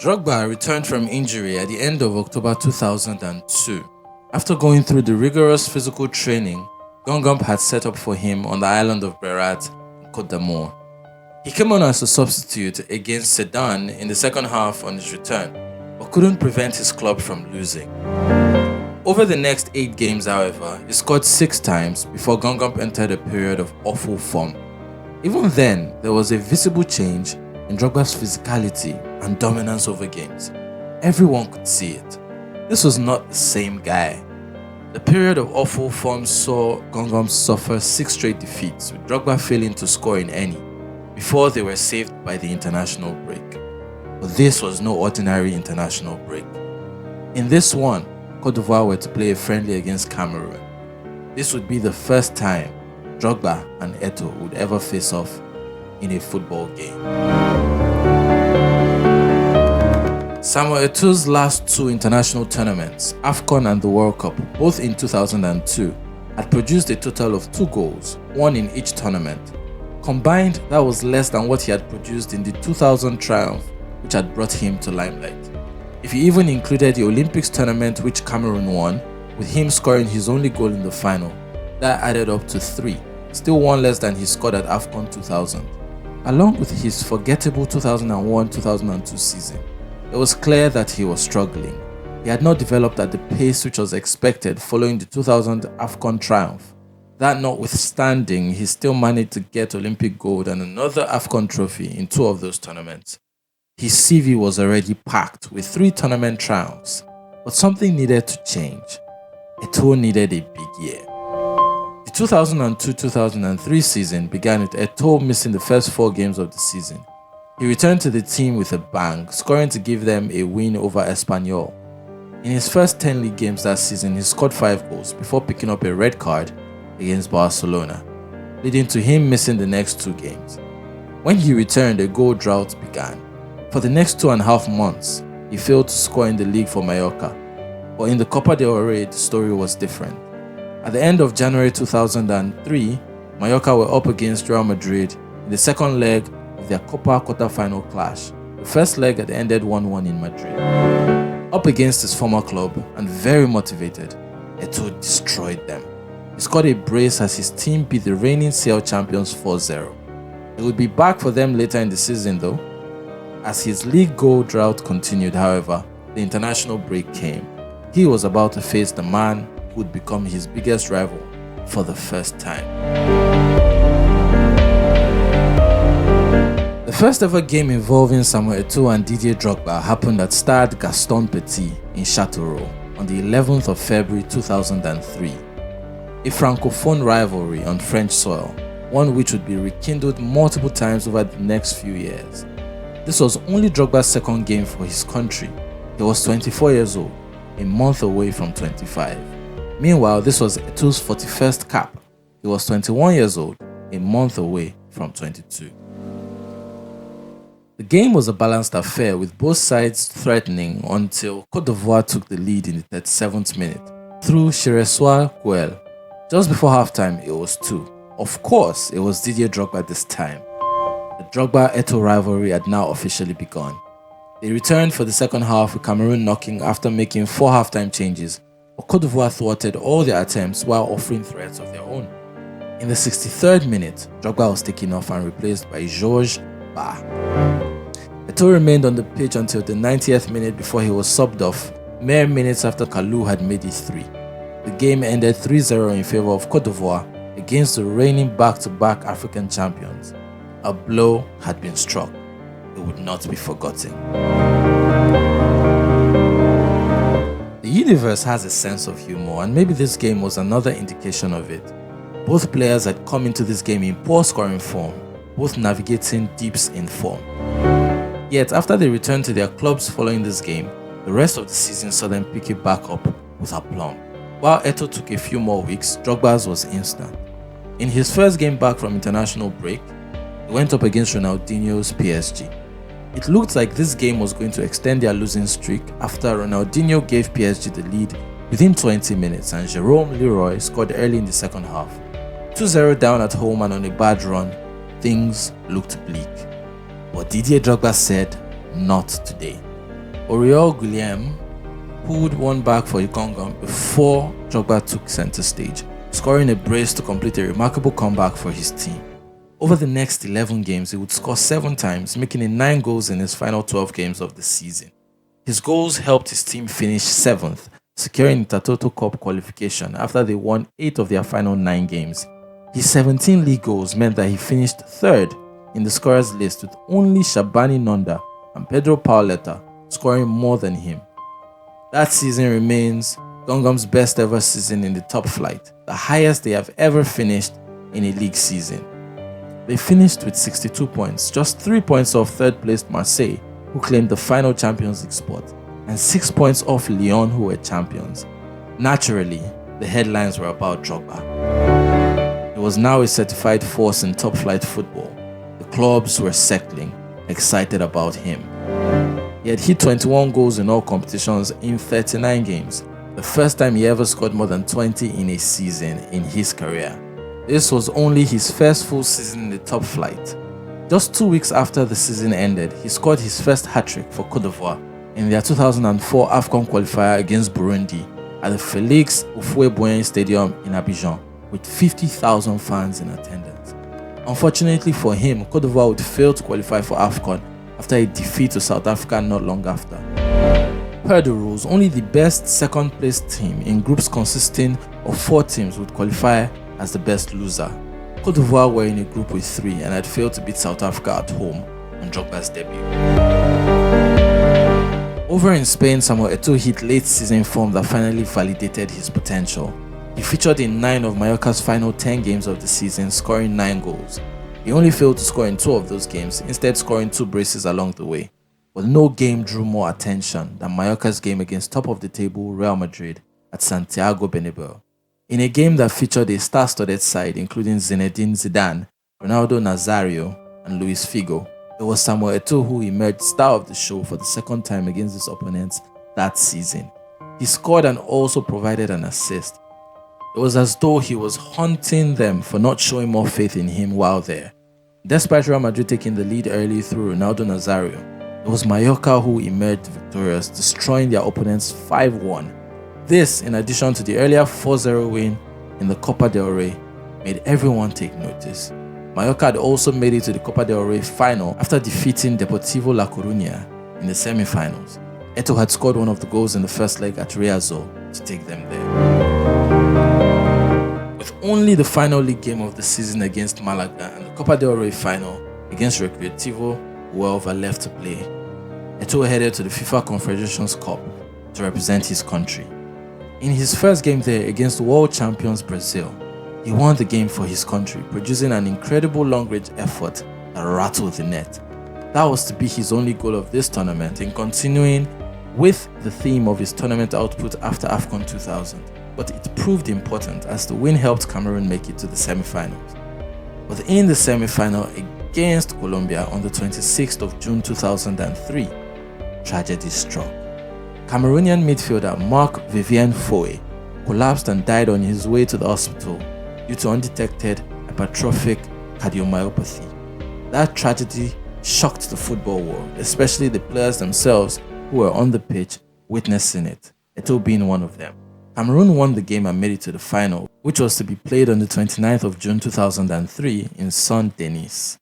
Drogba returned from injury at the end of October 2002. After going through the rigorous physical training Gungump had set up for him on the island of Berat in Cote d'Amour. He came on as a substitute against Sedan in the second half on his return, but couldn't prevent his club from losing. Over the next 8 games, however, he scored 6 times before Gungump entered a period of awful form. Even then, there was a visible change in Drogba's physicality and dominance over games. Everyone could see it. This was not the same guy. The period of awful form saw Gungump suffer 6 straight defeats, with Drogba failing to score in any, before they were saved by the international break. But this was no ordinary international break. In this one, Cote d'Ivoire were to play a friendly against Cameroon. This would be the first time Drogba and Eto'o would ever face off in a football game. Samuel Eto'o's last 2 international tournaments, AFCON and the World Cup, both in 2002, had produced a total of 2 goals, 1 in each tournament. Combined, that was less than what he had produced in the 2000 triumph, which had brought him to limelight. If you even included the Olympics tournament which Cameroon won, with him scoring his only goal in the final, that added up to 3, still 1 less than he scored at AFCON 2000. Along with his forgettable 2001-2002 season, it was clear that he was struggling. He had not developed at the pace which was expected following the 2000 AFCON triumph. That notwithstanding, he still managed to get Olympic gold and another AFCON trophy in 2 of those tournaments. His CV was already packed with 3 tournament triumphs, but something needed to change. Eto'o needed a big year. The 2002-2003 season began with Eto'o missing the first 4 games of the season. He returned to the team with a bang, scoring to give them a win over Espanyol. In his first 10 league games that season, he scored 5 goals before picking up a red card against Barcelona, leading to him missing the next 2 games. When he returned, a goal drought began. For the next 2.5 months, he failed to score in the league for Mallorca, but in the Copa del Rey, the story was different. At the end of January 2003, Mallorca were up against Real Madrid in the second leg of their Copa quarter-final clash. The first leg had ended 1-1 in Madrid. Up against his former club and very motivated, Eto'o destroyed them. He scored a brace as his team beat the reigning CL champions 4-0. He would be back for them later in the season though. As his league goal drought continued, however, the international break came. He was about to face the man who would become his biggest rival for the first time. The first ever game involving Samuel Eto'o and Didier Drogba happened at Stade Gaston Petit in Châteauroux on the 11th of February 2003. A francophone rivalry on French soil, one which would be rekindled multiple times over the next few years. This was only Drogba's second game for his country. He was 24 years old, a month away from 25. Meanwhile, this was Eto'o's 41st cap. He was 21 years old, a month away from 22. The game was a balanced affair with both sides threatening until Cote d'Ivoire took the lead in the 37th minute through Gale. Just before halftime, it was 2. Of course, it was Didier Drogba this time. The Drogba-Eto'o rivalry had now officially begun. They returned for the second half with Cameroon knocking after making 4 halftime changes, but Cote d'Ivoire thwarted all their attempts while offering threats of their own. In the 63rd minute, Drogba was taken off and replaced by Georges Ba. Eto'o remained on the pitch until the 90th minute before he was subbed off, mere minutes after Kalou had made it 3. The game ended 3-0 in favour of Cote d'Ivoire against the reigning back-to-back African champions. A blow had been struck. It would not be forgotten. The universe has a sense of humor, and maybe this game was another indication of it. Both players had come into this game in poor scoring form, both navigating dips in form. Yet after they returned to their clubs following this game, the rest of the season saw them pick it back up with aplomb. While Eto'o took a few more weeks, Drogba's was instant. In his first game back from international break, he went up against Ronaldinho's PSG. It looked like this game was going to extend their losing streak after Ronaldinho gave PSG the lead within 20 minutes and Jerome Leroy scored early in the second half. 2-0 down at home and on a bad run, things looked bleak. But Didier Drogba said, "Not today." Oriol Guillem pulled one back for Gongom before Drogba took center stage, scoring a brace to complete a remarkable comeback for his team. Over the next 11 games, he would score 7 times, making it 9 goals in his final 12 games of the season. His goals helped his team finish 7th, securing the Eto'o Cup qualification after they won 8 of their final 9 games. His 17 league goals meant that he finished 3rd in the scorers list, with only Shabani Nonda and Pedro Pauleta scoring more than him. That season remains Gongom's best ever season in the top flight, the highest they have ever finished in a league season. They finished with 62 points, just 3 points off 3rd placed Marseille, who claimed the final Champions League spot, and 6 points off Lyon, who were champions. Naturally, the headlines were about Drogba. He was now a certified force in top flight football. The clubs were circling, excited about him. He had hit 21 goals in all competitions in 39 games, the first time he ever scored more than 20 in a season in his career. This was only his first full season in the top flight. Just 2 weeks after the season ended, he scored his first hat-trick for Cote d'Ivoire in their 2004 AFCON qualifier against Burundi at the Félix Houphouët-Boigny Stadium in Abidjan, with 50,000 fans in attendance. Unfortunately for him, Cote d'Ivoire would fail to qualify for AFCON after a defeat to South Africa not long after. Per the rules, only the best second-placed team in groups consisting of 4 teams would qualify as the best loser. Cote d'Ivoire were in a group with 3 and had failed to beat South Africa at home on Drogba's debut. Over in Spain, Samuel Eto'o hit late season form that finally validated his potential. He featured in 9 of Mallorca's final 10 games of the season, scoring 9 goals. He only failed to score in 2 of those games, instead scoring 2 braces along the way. But no game drew more attention than Mallorca's game against top-of-the-table Real Madrid at Santiago Bernabeu. In a game that featured a star-studded side including Zinedine Zidane, Ronaldo Nazario, and Luis Figo, it was Samuel Eto'o who emerged star of the show for the second time against his opponents that season. He scored and also provided an assist. It was as though he was haunting them for not showing more faith in him while there. Despite Real Madrid taking the lead early through Ronaldo Nazario, it was Mallorca who emerged victorious, destroying their opponents 5-1. This, in addition to the earlier 4-0 win in the Copa del Rey, made everyone take notice. Mallorca had also made it to the Copa del Rey final after defeating Deportivo La Coruña in the semi-finals. Eto'o had scored one of the goals in the first leg at Riazor to take them there. With only the final league game of the season against Malaga and the Copa del Rey final against Recreativo Huelva left to play, Eto'o headed to the FIFA Confederations Cup to represent his country. In his first game there against world champions Brazil, he won the game for his country, producing an incredible long-range effort that rattled the net. That was to be his only goal of this tournament, in continuing with the theme of his tournament output after AFCON 2000. But it proved important as the win helped Cameroon make it to the semi-finals. But in the semi-final against Colombia on the 26th of June 2003, tragedy struck. Cameroonian midfielder Marc-Vivien Foé collapsed and died on his way to the hospital due to undetected hypertrophic cardiomyopathy. That tragedy shocked the football world, especially the players themselves who were on the pitch witnessing it, Eto'o being one of them. Cameroon won the game and made it to the final, which was to be played on the 29th of June 2003 in Saint-Denis.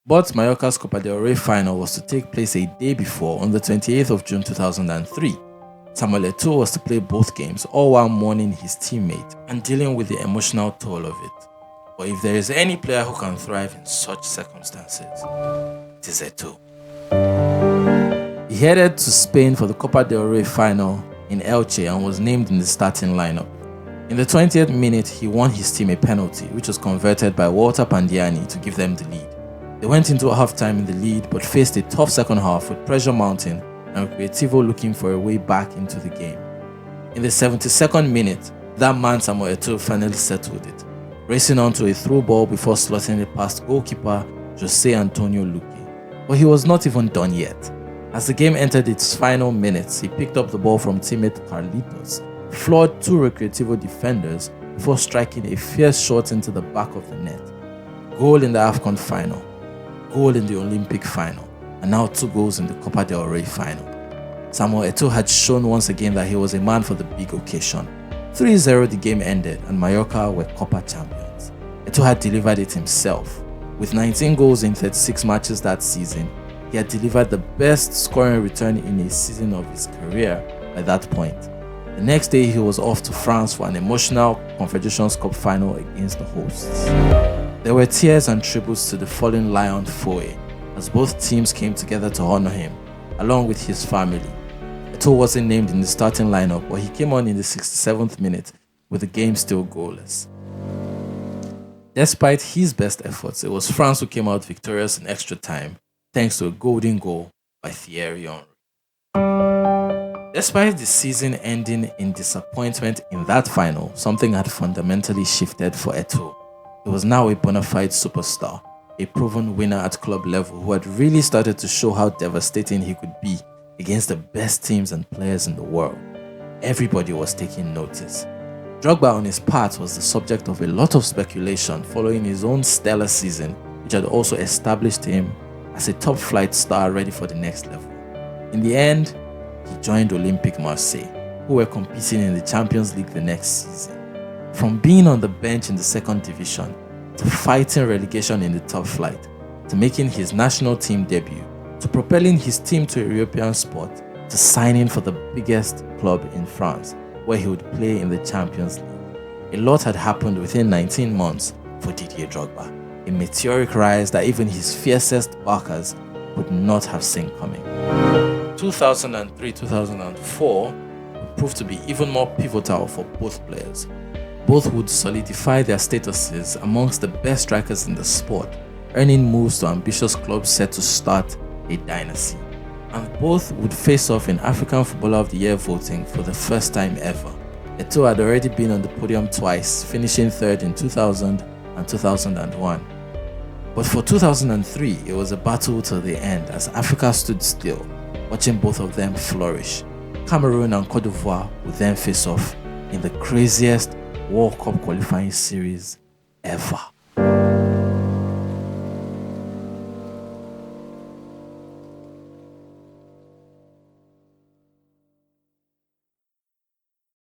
But Mallorca's Copa del Rey final was to take place a day before, on the 28th of June 2003. Samuel Eto'o was to play both games, all while mourning his teammate and dealing with the emotional toll of it. But if there is any player who can thrive in such circumstances, it is Eto'o. He headed to Spain for the Copa del Rey final in Elche and was named in the starting lineup. In the 20th minute, he won his team a penalty, which was converted by Walter Pandiani to give them the lead. They went into halftime in the lead but faced a tough second half with pressure mounting and Recreativo looking for a way back into the game. In the 72nd minute, that man Samuel Eto'o finally settled it, racing onto a through ball before slotting it past goalkeeper Jose Antonio Luque. But he was not even done yet. As the game entered its final minutes, he picked up the ball from teammate Carlitos, floored 2 Recreativo defenders before striking a fierce shot into the back of the net. Goal in the AFCON final, goal in the Olympic final, and now 2 goals in the Copa del Rey final. Samuel Eto'o had shown once again that he was a man for the big occasion. 3-0 the game ended and Mallorca were Copa champions. Eto'o had delivered it himself. With 19 goals in 36 matches that season, he had delivered the best scoring return in a season of his career by that point. The next day he was off to France for an emotional Confederations Cup final against the hosts. There were tears and tributes to the fallen lion foe as both teams came together to honor him, along with his family. Eto'o wasn't named in the starting lineup, but he came on in the 67th minute with the game still goalless. Despite his best efforts, it was France who came out victorious in extra time thanks to a golden goal by Thierry Henry. Despite the season ending in disappointment in that final, something had fundamentally shifted for Eto'o. He was now a bona fide superstar, a proven winner at club level who had really started to show how devastating he could be against the best teams and players in the world. Everybody was taking notice. Drogba on his part was the subject of a lot of speculation following his own stellar season, which had also established him as a top-flight star ready for the next level. In the end, he joined Olympique Marseille, who were competing in the Champions League the next season. From being on the bench in the second division, to fighting relegation in the top flight, to making his national team debut, to propelling his team to a European spot, to signing for the biggest club in France, where he would play in the Champions League. A lot had happened within 19 months for Didier Drogba, a meteoric rise that even his fiercest backers would not have seen coming. 2003-2004 would prove to be even more pivotal for both players. Both would solidify their statuses amongst the best strikers in the sport, earning moves to ambitious clubs set to start a dynasty. And both would face off in African Footballer of the Year voting for the first time ever. Eto'o had already been on the podium twice, finishing third in 2000 and 2001. But for 2003, it was a battle till the end as Africa stood still, watching both of them flourish. Cameroon and Cote d'Ivoire would then face off in the craziest World Cup qualifying series ever.